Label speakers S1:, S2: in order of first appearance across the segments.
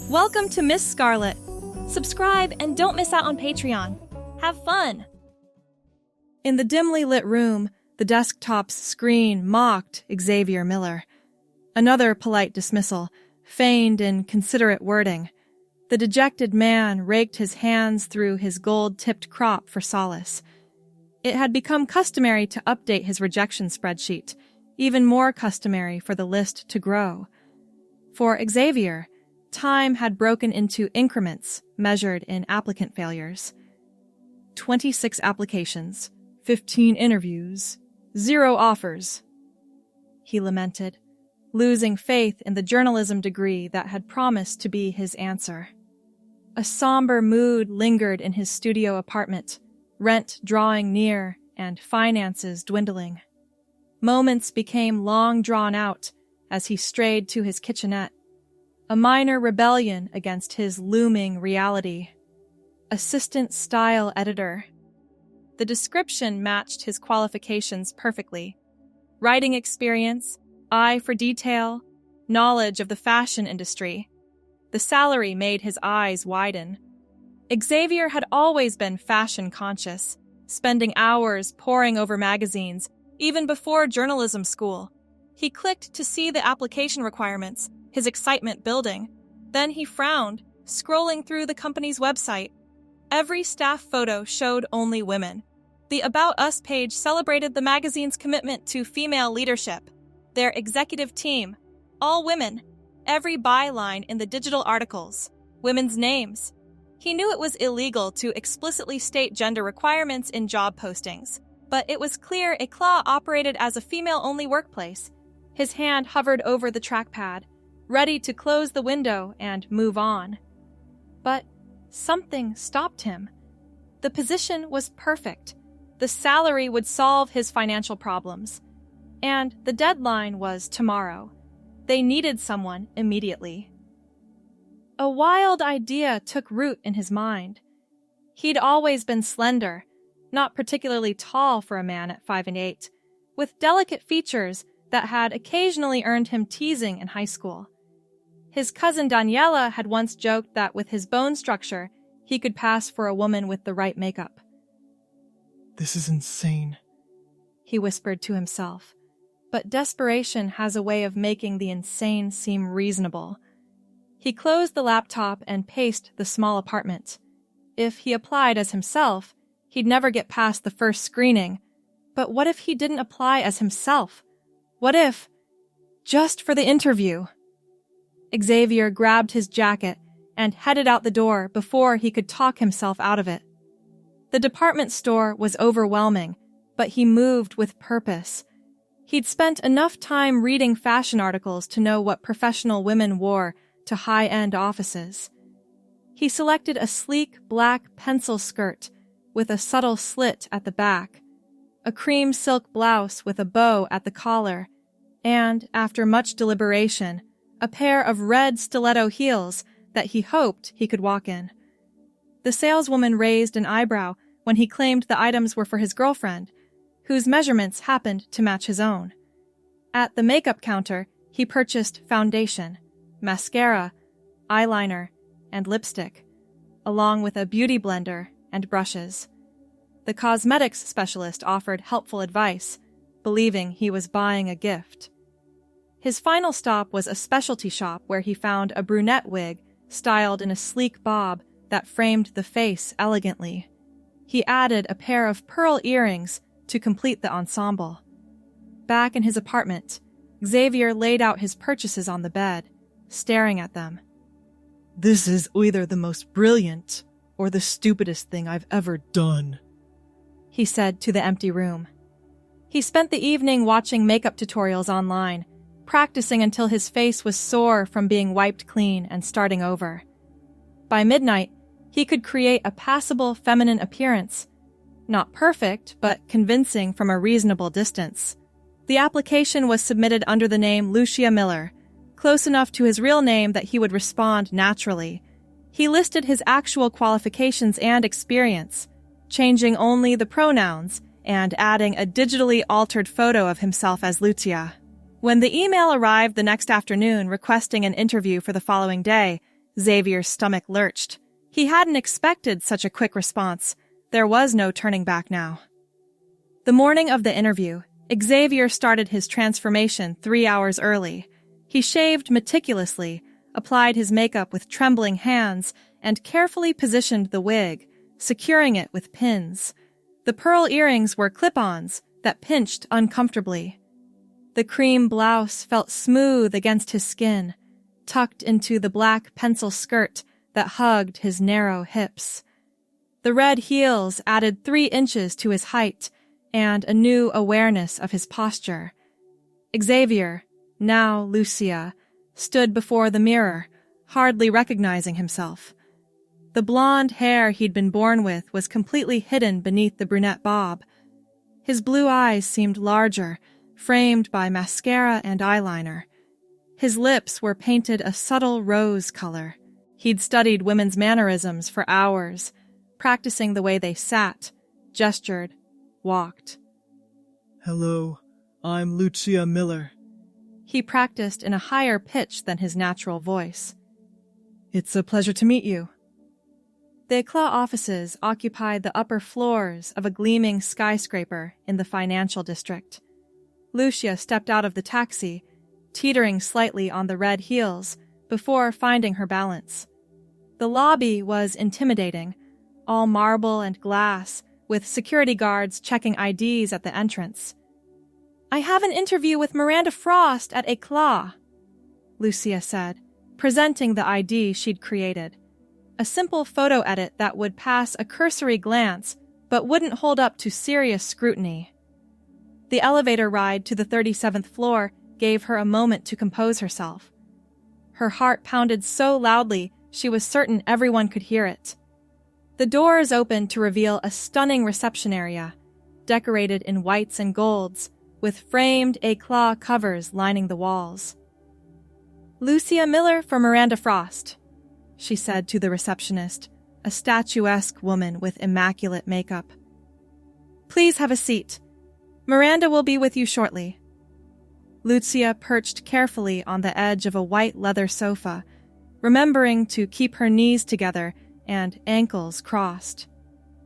S1: Welcome to Miss Scarlett. Subscribe and don't miss out on Patreon. Have fun! In the dimly lit room, the desktop's screen mocked Xavier Miller. Another polite dismissal, feigned in considerate wording. The dejected man raked his hands through his gold-tipped crop for solace. It had become customary to update his rejection spreadsheet, even more customary for the list to grow. For Xavier, time had broken into increments measured in applicant failures. 26 applications, 15 interviews, 0 offers. He lamented, losing faith in the journalism degree that had promised to be his answer. A somber mood lingered in his studio apartment, rent drawing near and finances dwindling. Moments became long drawn out as he strayed to his kitchenette, a minor rebellion against his looming reality. Assistant style editor. The description matched his qualifications perfectly. Writing experience, eye for detail, knowledge of the fashion industry. The salary made his eyes widen. Xavier had always been fashion conscious, spending hours poring over magazines, even before journalism school. He clicked to see the application requirements, his excitement building. Then he frowned, scrolling through the company's website. Every staff photo showed only women. The About Us page celebrated the magazine's commitment to female leadership. Their executive team, all women. Every byline in the digital articles, women's names. He knew it was illegal to explicitly state gender requirements in job postings, but it was clear Eclat operated as a female-only workplace. His hand hovered over the trackpad, ready to close the window and move on. But something stopped him. The position was perfect. The salary would solve his financial problems. And the deadline was tomorrow. They needed someone immediately. A wild idea took root in his mind. He'd always been slender, not particularly tall for a man at 5'8", with delicate features that had occasionally earned him teasing in high school. His cousin Daniela had once joked that with his bone structure, he could pass for a woman with the right makeup.
S2: "This is insane,"
S1: he whispered to himself. But desperation has a way of making the insane seem reasonable. He closed the laptop and paced the small apartment. If he applied as himself, he'd never get past the first screening. But what if he didn't apply as himself? What if, just for the interview? Xavier grabbed his jacket and headed out the door before he could talk himself out of it. The department store was overwhelming, but he moved with purpose. He'd spent enough time reading fashion articles to know what professional women wore to high-end offices. He selected a sleek black pencil skirt with a subtle slit at the back, a cream silk blouse with a bow at the collar, and, after much deliberation, a pair of red stiletto heels that he hoped he could walk in. The saleswoman raised an eyebrow when he claimed the items were for his girlfriend, whose measurements happened to match his own. At the makeup counter, he purchased foundation, mascara, eyeliner, and lipstick, along with a beauty blender and brushes. The cosmetics specialist offered helpful advice, believing he was buying a gift. His final stop was a specialty shop where he found a brunette wig styled in a sleek bob that framed the face elegantly. He added a pair of pearl earrings to complete the ensemble. Back in his apartment, Xavier laid out his purchases on the bed, staring at them.
S2: "This is either the most brilliant or the stupidest thing I've ever done,"
S1: he said to the empty room. He spent the evening watching makeup tutorials online, practicing until his face was sore from being wiped clean and starting over. By midnight, he could create a passable feminine appearance. Not perfect, but convincing from a reasonable distance. The application was submitted under the name Lucia Miller, close enough to his real name that he would respond naturally. He listed his actual qualifications and experience, changing only the pronouns and adding a digitally altered photo of himself as Lucia. When the email arrived the next afternoon requesting an interview for the following day, Xavier's stomach lurched. He hadn't expected such a quick response. There was no turning back now. The morning of the interview, Xavier started his transformation 3 hours early. He shaved meticulously, applied his makeup with trembling hands, and carefully positioned the wig, securing it with pins. The pearl earrings were clip-ons that pinched uncomfortably. The cream blouse felt smooth against his skin, tucked into the black pencil skirt that hugged his narrow hips. The red heels added 3 inches to his height and a new awareness of his posture. Xavier, now Lucia, stood before the mirror, hardly recognizing himself. The blonde hair he'd been born with was completely hidden beneath the brunette bob. His blue eyes seemed larger, framed by mascara and eyeliner. His lips were painted a subtle rose color. He'd studied women's mannerisms for hours, practicing the way they sat, gestured, walked.
S2: Hello, I'm Lucia Miller.
S1: He practiced in a higher pitch than his natural voice.
S2: It's a pleasure to meet you.
S1: The Eclat offices occupied the upper floors of a gleaming skyscraper in the financial district. Lucia stepped out of the taxi, teetering slightly on the red heels, before finding her balance. The lobby was intimidating, all marble and glass, with security guards checking IDs at the entrance. I have an interview with Miranda Frost at Eclat, Lucia said, presenting the ID she'd created. A simple photo edit that would pass a cursory glance, but wouldn't hold up to serious scrutiny. The elevator ride to the 37th floor gave her a moment to compose herself. Her heart pounded so loudly she was certain everyone could hear it. The doors opened to reveal a stunning reception area, decorated in whites and golds, with framed Eclat covers lining the walls. Lucia Miller for Miranda Frost, she said to the receptionist, a statuesque woman with immaculate makeup. Please have a seat. Miranda will be with you shortly. Lucia perched carefully on the edge of a white leather sofa, remembering to keep her knees together and ankles crossed.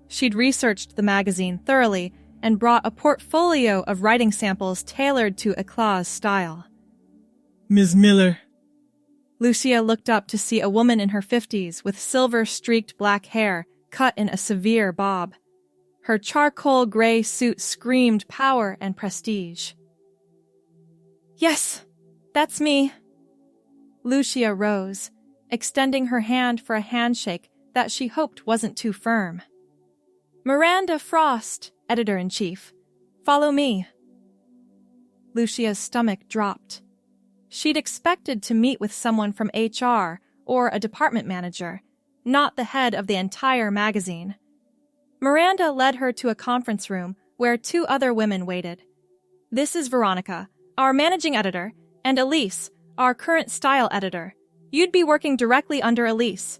S1: She'd researched the magazine thoroughly and brought a portfolio of writing samples tailored to Eclat's style.
S2: Ms. Miller.
S1: Lucia looked up to see a woman in her 50s with silver-streaked black hair cut in a severe bob. Her charcoal gray suit screamed power and prestige. Yes, that's me. Lucia rose, extending her hand for a handshake that she hoped wasn't too firm. Miranda Frost, editor-in-chief. Follow me. Lucia's stomach dropped. She'd expected to meet with someone from HR or a department manager, not the head of the entire magazine. Miranda led her to a conference room where 2 other women waited. This is Veronica, our managing editor, and Elise, our current style editor. You'd be working directly under Elise.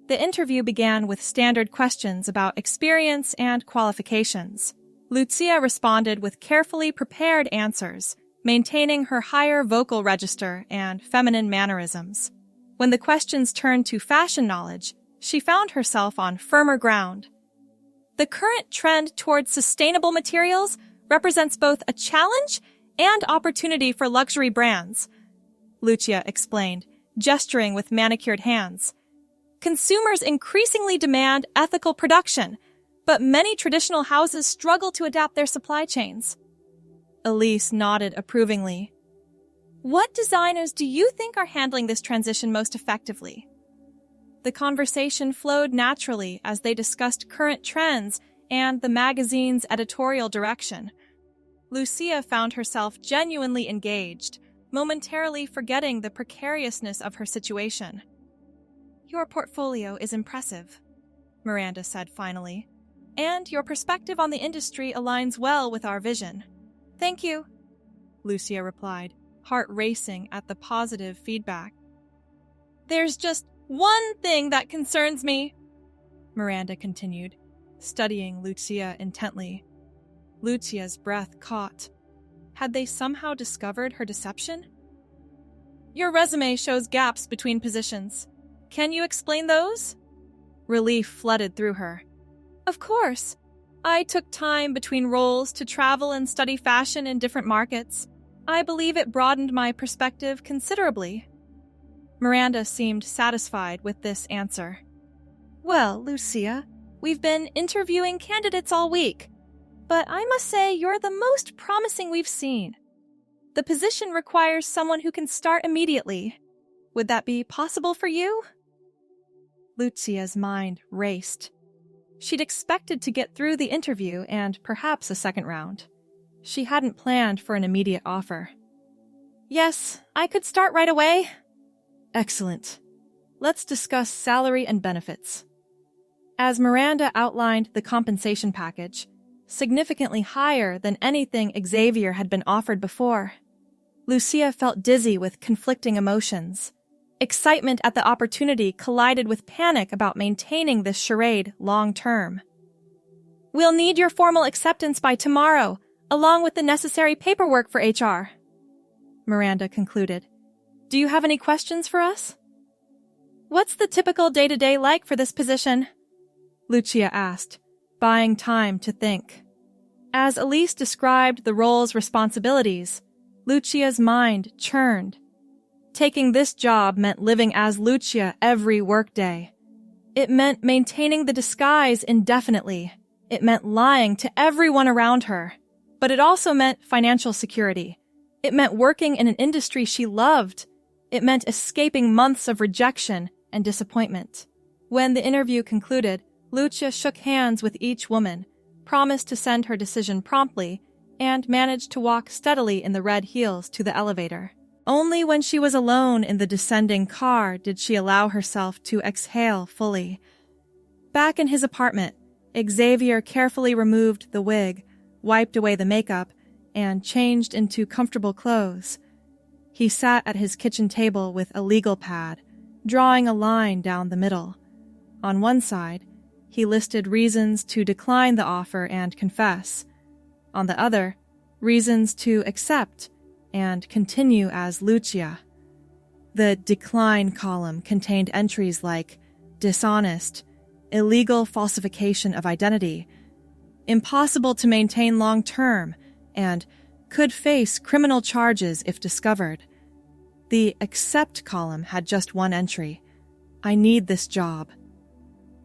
S1: The interview began with standard questions about experience and qualifications. Lucia responded with carefully prepared answers, maintaining her higher vocal register and feminine mannerisms. When the questions turned to fashion knowledge, she found herself on firmer ground. The current trend towards sustainable materials represents both a challenge and opportunity for luxury brands, Lucia explained, gesturing with manicured hands. Consumers increasingly demand ethical production, but many traditional houses struggle to adapt their supply chains. Elise nodded approvingly. What designers do you think are handling this transition most effectively? The conversation flowed naturally as they discussed current trends and the magazine's editorial direction. Lucia found herself genuinely engaged, momentarily forgetting the precariousness of her situation. Your portfolio is impressive, Miranda said finally, and your perspective on the industry aligns well with our vision. Thank you, Lucia replied, heart racing at the positive feedback. There's just one thing that concerns me, Miranda continued, studying Lucia intently. Lucia's breath caught. Had they somehow discovered her deception? Your resume shows gaps between positions. Can you explain those? Relief flooded through her. Of course. I took time between roles to travel and study fashion in different markets. I believe it broadened my perspective considerably. Miranda seemed satisfied with this answer. Well, Lucia, we've been interviewing candidates all week, but I must say you're the most promising we've seen. The position requires someone who can start immediately. Would that be possible for you? Lucia's mind raced. She'd expected to get through the interview and perhaps a second round. She hadn't planned for an immediate offer. Yes, I could start right away. Excellent. Let's discuss salary and benefits. As Miranda outlined the compensation package, significantly higher than anything Xavier had been offered before, Lucia felt dizzy with conflicting emotions. Excitement at the opportunity collided with panic about maintaining this charade long-term. We'll need your formal acceptance by tomorrow, along with the necessary paperwork for HR, Miranda concluded. Do you have any questions for us? What's the typical day-to-day like for this position? Lucia asked, buying time to think. As Elise described the role's responsibilities, Lucia's mind churned. Taking this job meant living as Lucia every workday. It meant maintaining the disguise indefinitely. It meant lying to everyone around her. But it also meant financial security. It meant working in an industry she loved. It meant escaping months of rejection and disappointment. When the interview concluded, Lucia shook hands with each woman, promised to send her decision promptly, and managed to walk steadily in the red heels to the elevator. Only when she was alone in the descending car did she allow herself to exhale fully. Back in his apartment, Xavier carefully removed the wig, wiped away the makeup, and changed into comfortable clothes. He sat at his kitchen table with a legal pad, drawing a line down the middle. On one side, he listed reasons to decline the offer and confess. On the other, reasons to accept and continue as Lucia. The decline column contained entries like dishonest, illegal falsification of identity, impossible to maintain long-term, and could face criminal charges if discovered. The accept column had just one entry: I need this job.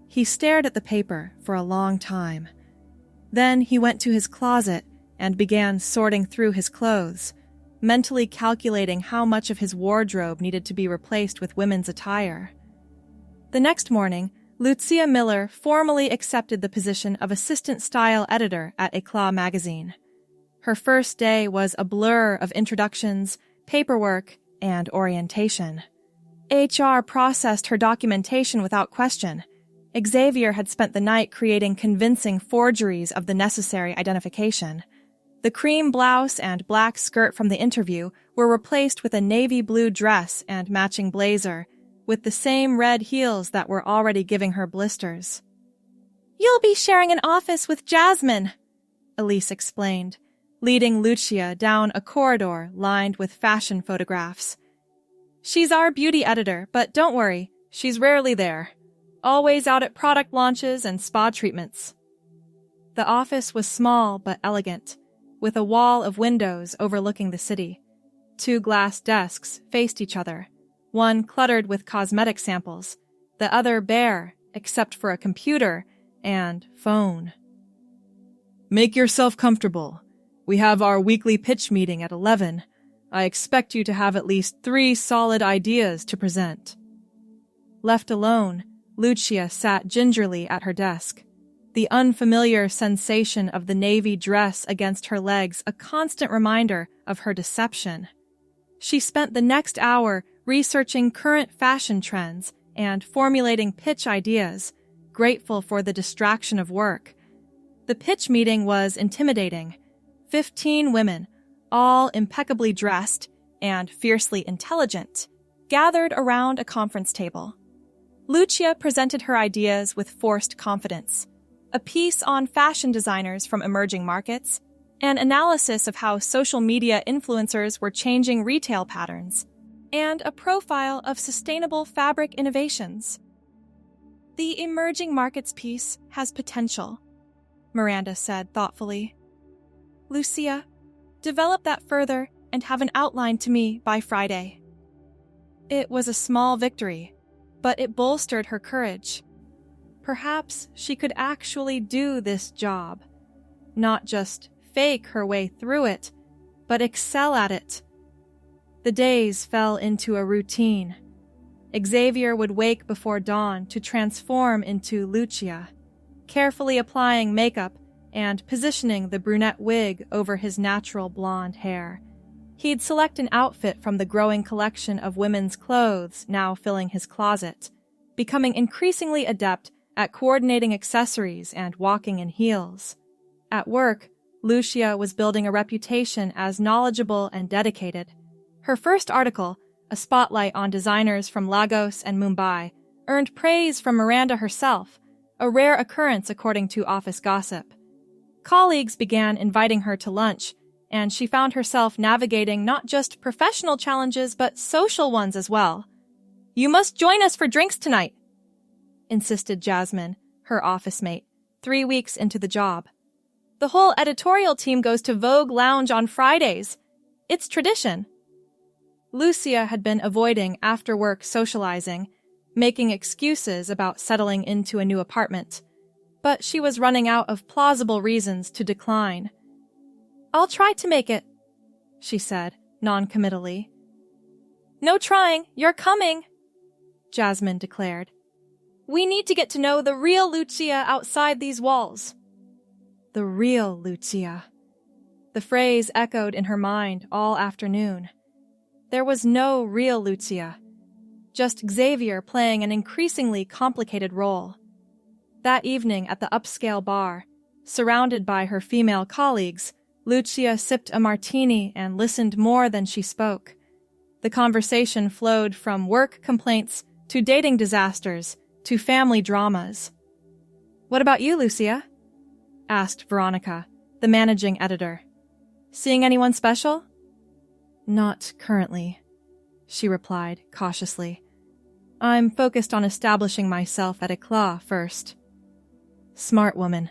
S1: He stared at the paper for a long time. Then he went to his closet and began sorting through his clothes, mentally calculating how much of his wardrobe needed to be replaced with women's attire. The next morning, Lucia Miller formally accepted the position of assistant style editor at Eclat magazine. Her first day was a blur of introductions, paperwork, and orientation. HR processed her documentation without question. Xavier had spent the night creating convincing forgeries of the necessary identification. The cream blouse and black skirt from the interview were replaced with a navy blue dress and matching blazer, with the same red heels that were already giving her blisters. You'll be sharing an office with Jasmine, Elise explained, leading Lucia down a corridor lined with fashion photographs. She's our beauty editor, but don't worry, she's rarely there. Always out at product launches and spa treatments. The office was small but elegant, with a wall of windows overlooking the city. 2 glass desks faced each other, one cluttered with cosmetic samples, the other bare except for a computer and phone. Make yourself comfortable. We have our weekly pitch meeting at 11. I expect you to have at least 3 solid ideas to present. Left alone, Lucia sat gingerly at her desk, the unfamiliar sensation of the navy dress against her legs a constant reminder of her deception. She spent the next hour researching current fashion trends and formulating pitch ideas, grateful for the distraction of work. The pitch meeting was intimidating. 15 women, all impeccably dressed and fiercely intelligent, gathered around a conference table. Lucia presented her ideas with forced confidence. A piece on fashion designers from emerging markets, an analysis of how social media influencers were changing retail patterns, and a profile of sustainable fabric innovations. The emerging markets piece has potential, Miranda said thoughtfully. Lucia, develop that further and have an outline to me by Friday. It was a small victory, but it bolstered her courage. Perhaps she could actually do this job, not just fake her way through it, but excel at it. The days fell into a routine. Xavier would wake before dawn to transform into Lucia, carefully applying makeup and positioning the brunette wig over his natural blonde hair. He'd select an outfit from the growing collection of women's clothes now filling his closet, becoming increasingly adept at coordinating accessories and walking in heels. At work, Lucia was building a reputation as knowledgeable and dedicated. Her first article, a spotlight on designers from Lagos and Mumbai, earned praise from Miranda herself, a rare occurrence according to office gossip. Colleagues began inviting her to lunch, and she found herself navigating not just professional challenges but social ones as well. "You must join us for drinks tonight," insisted Jasmine, her office mate, 3 weeks into the job. "The whole editorial team goes to Vogue Lounge on Fridays. It's tradition." Lucia had been avoiding after-work socializing, making excuses about settling into a new apartment, but she was running out of plausible reasons to decline. "I'll try to make it," she said, non-committally. "No trying, you're coming," Jasmine declared. "We need to get to know the real Lucia outside these walls." The real Lucia. The phrase echoed in her mind all afternoon. There was no real Lucia, just Xavier playing an increasingly complicated role. That evening at the upscale bar, surrounded by her female colleagues, Lucia sipped a martini and listened more than she spoke. The conversation flowed from work complaints to dating disasters to family dramas. "What about you, Lucia?" asked Veronica, the managing editor. "Seeing anyone special?" "Not currently," she replied cautiously. "I'm focused on establishing myself at Eclat first." "Smart woman."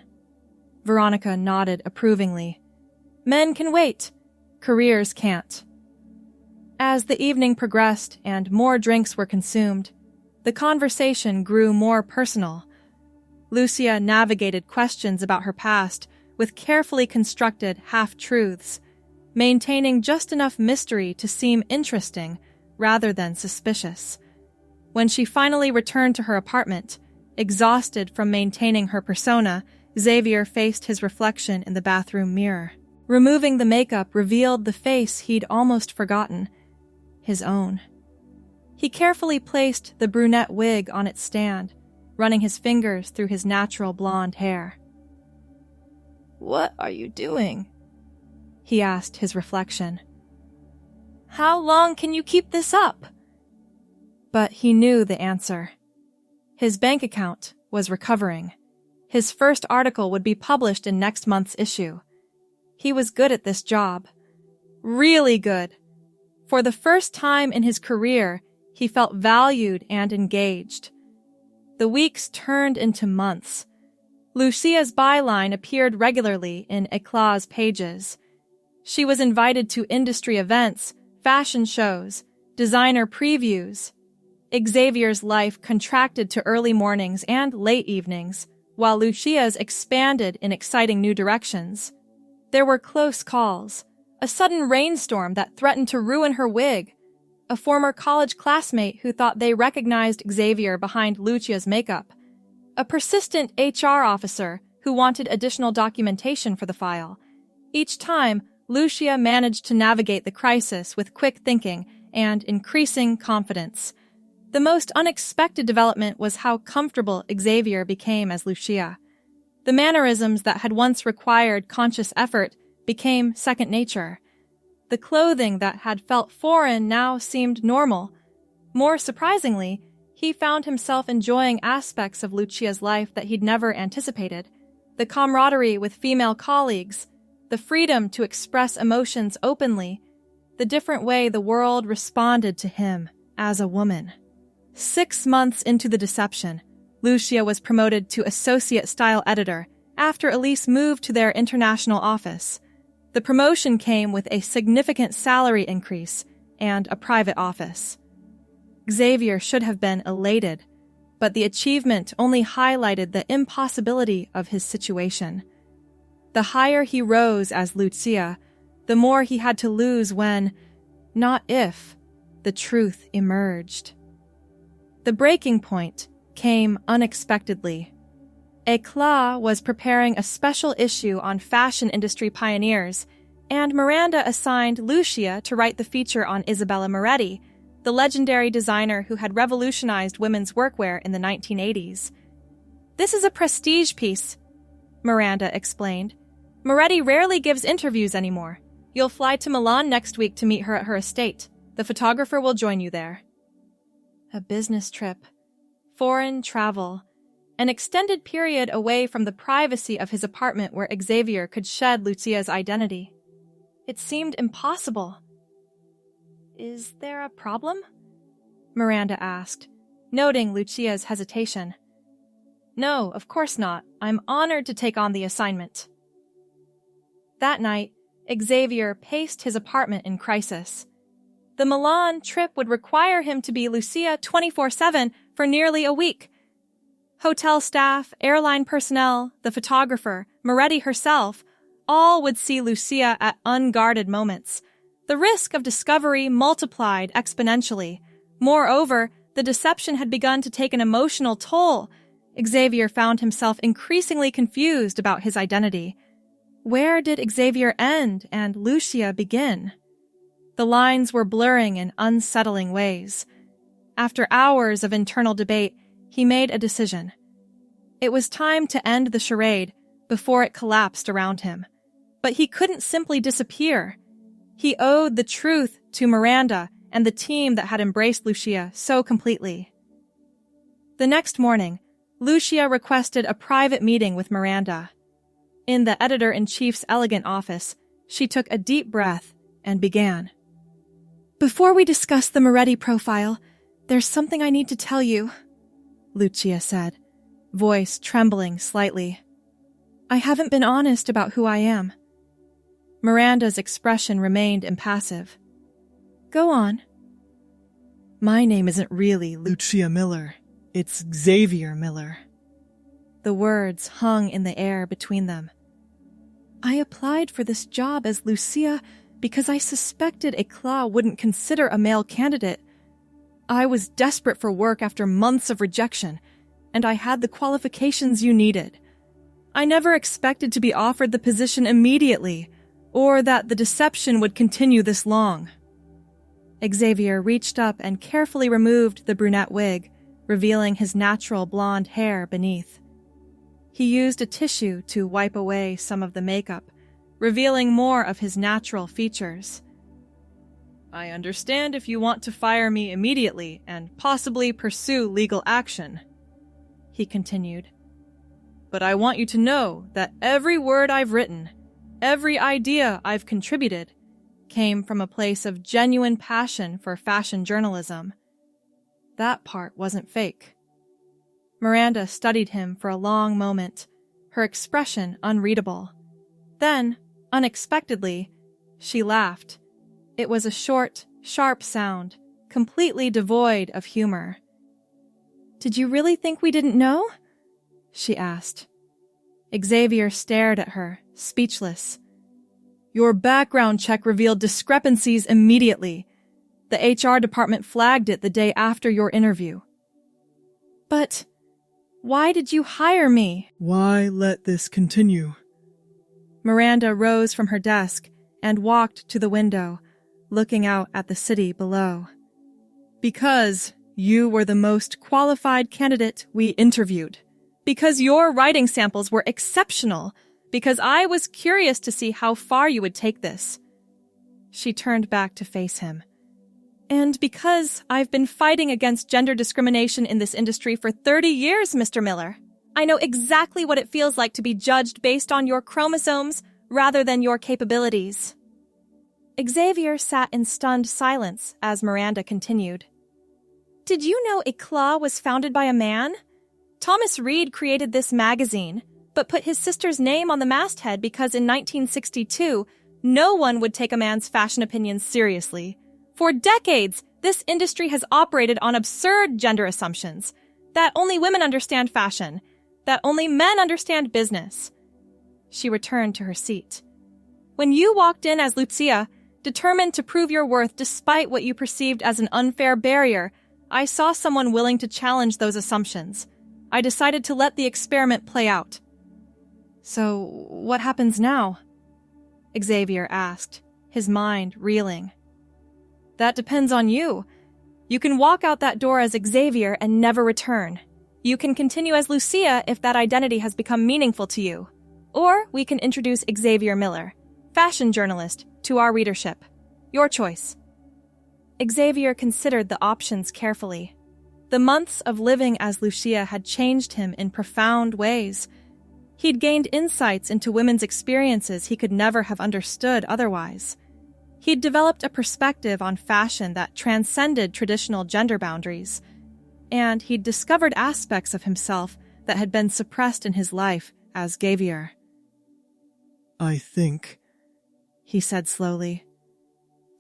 S1: Veronica nodded approvingly. "Men can wait. Careers can't." As the evening progressed and more drinks were consumed, the conversation grew more personal. Lucia navigated questions about her past with carefully constructed half-truths, maintaining just enough mystery to seem interesting rather than suspicious. When she finally returned to her apartment, exhausted from maintaining her persona, Xavier faced his reflection in the bathroom mirror. Removing the makeup revealed the face he'd almost forgotten, his own. He carefully placed the brunette wig on its stand, running his fingers through his natural blonde hair. "What are you doing?" he asked his reflection. "How long can you keep this up?" But he knew the answer. His bank account was recovering. His first article would be published in next month's issue. He was good at this job. Really good. For the first time in his career, he felt valued and engaged. The weeks turned into months. Lucia's byline appeared regularly in Eclat's pages. She was invited to industry events, fashion shows, designer previews. Xavier's life contracted to early mornings and late evenings, while Lucia's expanded in exciting new directions. There were close calls, a sudden rainstorm that threatened to ruin her wig, a former college classmate who thought they recognized Xavier behind Lucia's makeup, a persistent HR officer who wanted additional documentation for the file. Each time, Lucia managed to navigate the crisis with quick thinking and increasing confidence. The most unexpected development was how comfortable Xavier became as Lucia. The mannerisms that had once required conscious effort became second nature. The clothing that had felt foreign now seemed normal. More surprisingly, he found himself enjoying aspects of Lucia's life that he'd never anticipated. The camaraderie with female colleagues, the freedom to express emotions openly, the different way the world responded to him as a woman. 6 months into the deception, Lucia was promoted to associate style editor after Elise moved to their international office. The promotion came with a significant salary increase and a private office. Xavier should have been elated, but the achievement only highlighted the impossibility of his situation. The higher he rose as Lucia, the more he had to lose when, not if, the truth emerged. The breaking point came unexpectedly. Éclat was preparing a special issue on fashion industry pioneers, and Miranda assigned Lucia to write the feature on Isabella Moretti, the legendary designer who had revolutionized women's workwear in the 1980s. "This is a prestige piece," Miranda explained. "Moretti rarely gives interviews anymore. You'll fly to Milan next week to meet her at her estate. The photographer will join you there." A business trip, foreign travel, an extended period away from the privacy of his apartment where Xavier could shed Lucia's identity. It seemed impossible. "Is there a problem?" Miranda asked, noting Lucia's hesitation. "No, of course not. I'm honored to take on the assignment." That night, Xavier paced his apartment in crisis. The Milan trip would require him to be Lucia 24/7 for nearly a week. Hotel staff, airline personnel, the photographer, Moretti herself, all would see Lucia at unguarded moments. The risk of discovery multiplied exponentially. Moreover, the deception had begun to take an emotional toll. Xavier found himself increasingly confused about his identity. Where did Xavier end and Lucia begin? The lines were blurring in unsettling ways. After hours of internal debate, he made a decision. It was time to end the charade before it collapsed around him. But he couldn't simply disappear. He owed the truth to Miranda and the team that had embraced Lucia so completely. The next morning, Lucia requested a private meeting with Miranda. In the editor-in-chief's elegant office, she took a deep breath and began. "Before we discuss the Moretti profile, there's something I need to tell you," Lucia said, voice trembling slightly. "I haven't been honest about who I am." Miranda's expression remained impassive. "Go on."
S2: "My name isn't really Lucia Miller. It's Xavier Miller."
S1: The words hung in the air between them. "I applied for this job as Lucia because I suspected Éclat wouldn't consider a male candidate. I was desperate for work after months of rejection, and I had the qualifications you needed. I never expected to be offered the position immediately, or that the deception would continue this long." Xavier reached up and carefully removed the brunette wig, revealing his natural blonde hair beneath. He used a tissue to wipe away some of the makeup, revealing more of his natural features. "I understand if you want to fire me immediately and possibly pursue legal action," he continued. "But I want you to know that every word I've written, every idea I've contributed, came from a place of genuine passion for fashion journalism. That part wasn't fake." Miranda studied him for a long moment, her expression unreadable. Then, unexpectedly, she laughed. It was a short, sharp sound, completely devoid of humor. "Did you really think we didn't know?" she asked. Xavier stared at her, speechless. "Your background check revealed discrepancies immediately. The HR department flagged it the day after your interview." "But why did you hire me?"
S2: "Why let this continue?"
S1: Miranda rose from her desk and walked to the window, looking out at the city below. "Because you were the most qualified candidate we interviewed. Because your writing samples were exceptional. Because I was curious to see how far you would take this." She turned back to face him. "And because I've been fighting against gender discrimination in this industry for 30 years, Mr. Miller. I know exactly what it feels like to be judged based on your chromosomes rather than your capabilities." Xavier sat in stunned silence as Miranda continued. Did you know Eclat was founded by a man? Thomas Reed created this magazine, but put his sister's name on the masthead because in 1962, no one would take a man's fashion opinions seriously. For decades, this industry has operated on absurd gender assumptions, that only women understand fashion, that only men understand business. She returned to her seat. When you walked in as Lucia, determined to prove your worth despite what you perceived as an unfair barrier, I saw someone willing to challenge those assumptions. I decided to let the experiment play out. So, what happens now? Xavier asked, his mind reeling. That depends on you. You can walk out that door as Xavier and never return. You can continue as Lucia if that identity has become meaningful to you. Or we can introduce Xavier Miller, fashion journalist, to our readership. Your choice. Xavier considered the options carefully. The months of living as Lucia had changed him in profound ways. He'd gained insights into women's experiences he could never have understood otherwise. He'd developed a perspective on fashion that transcended traditional gender boundaries. And he'd discovered aspects of himself that had been suppressed in his life as Xavier.
S2: I think, he said slowly,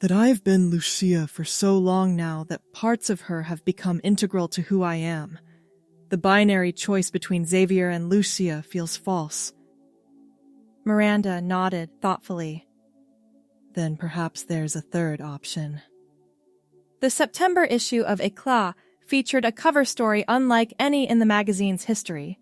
S2: that I've been Lucia for so long now that parts of her have become integral to who I am. The binary choice between Xavier and Lucia feels false.
S1: Miranda nodded thoughtfully.
S2: Then perhaps there's a third option.
S1: The September issue of Eclat featured a cover story unlike any in the magazine's history.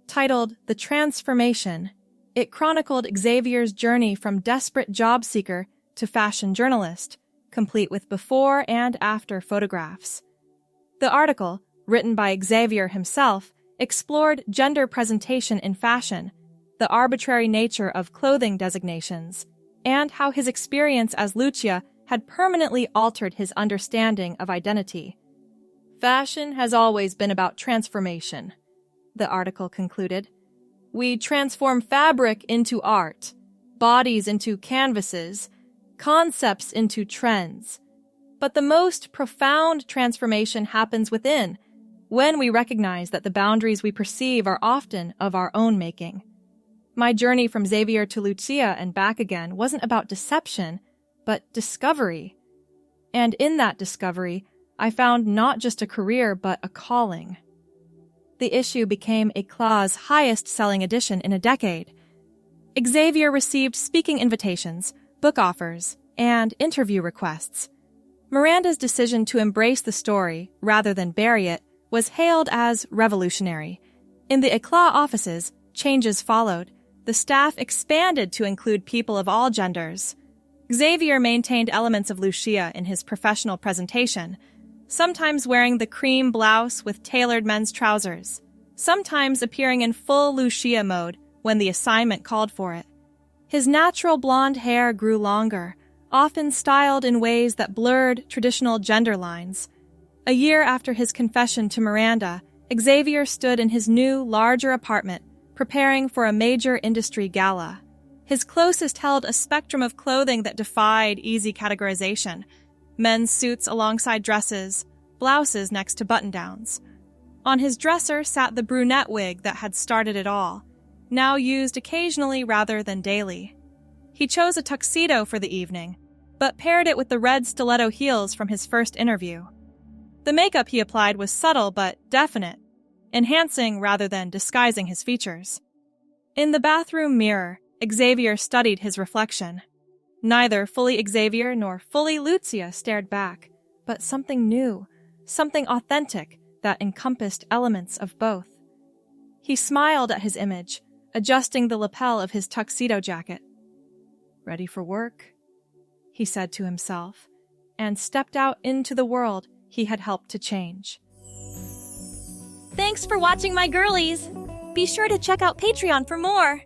S1: Titled The Transformation, it chronicled Xavier's journey from desperate job seeker to fashion journalist, complete with before and after photographs. The article, written by Xavier himself, explored gender presentation in fashion, the arbitrary nature of clothing designations, and how his experience as Lucia had permanently altered his understanding of identity. Fashion has always been about transformation, the article concluded. We transform fabric into art, bodies into canvases, concepts into trends. But the most profound transformation happens within, when we recognize that the boundaries we perceive are often of our own making. My journey from Xavier to Lucia and back again wasn't about deception, but discovery. And in that discovery, I found not just a career, but a calling. The issue became Eclat's highest-selling edition in a decade. Xavier received speaking invitations, book offers, and interview requests. Miranda's decision to embrace the story, rather than bury it, was hailed as revolutionary. In the Eclat offices, changes followed. The staff expanded to include people of all genders. Xavier maintained elements of Lucia in his professional presentation, sometimes wearing the cream blouse with tailored men's trousers, sometimes appearing in full Lucia mode when the assignment called for it. His natural blonde hair grew longer, often styled in ways that blurred traditional gender lines. A year after his confession to Miranda, Xavier stood in his new, larger apartment, preparing for a major industry gala. His closest held a spectrum of clothing that defied easy categorization. Men's suits alongside dresses, blouses next to button-downs. On his dresser sat the brunette wig that had started it all, now used occasionally rather than daily. He chose a tuxedo for the evening, but paired it with the red stiletto heels from his first interview. The makeup he applied was subtle but definite, enhancing rather than disguising his features. In the bathroom mirror, Xavier studied his reflection. Neither fully Xavier nor fully Lucia stared back, but something new, something authentic that encompassed elements of both. He smiled at his image, adjusting the lapel of his tuxedo jacket. Ready for work, he said to himself, and stepped out into the world he had helped to change. Thanks for watching, my girlies! Be sure to check out Patreon for more!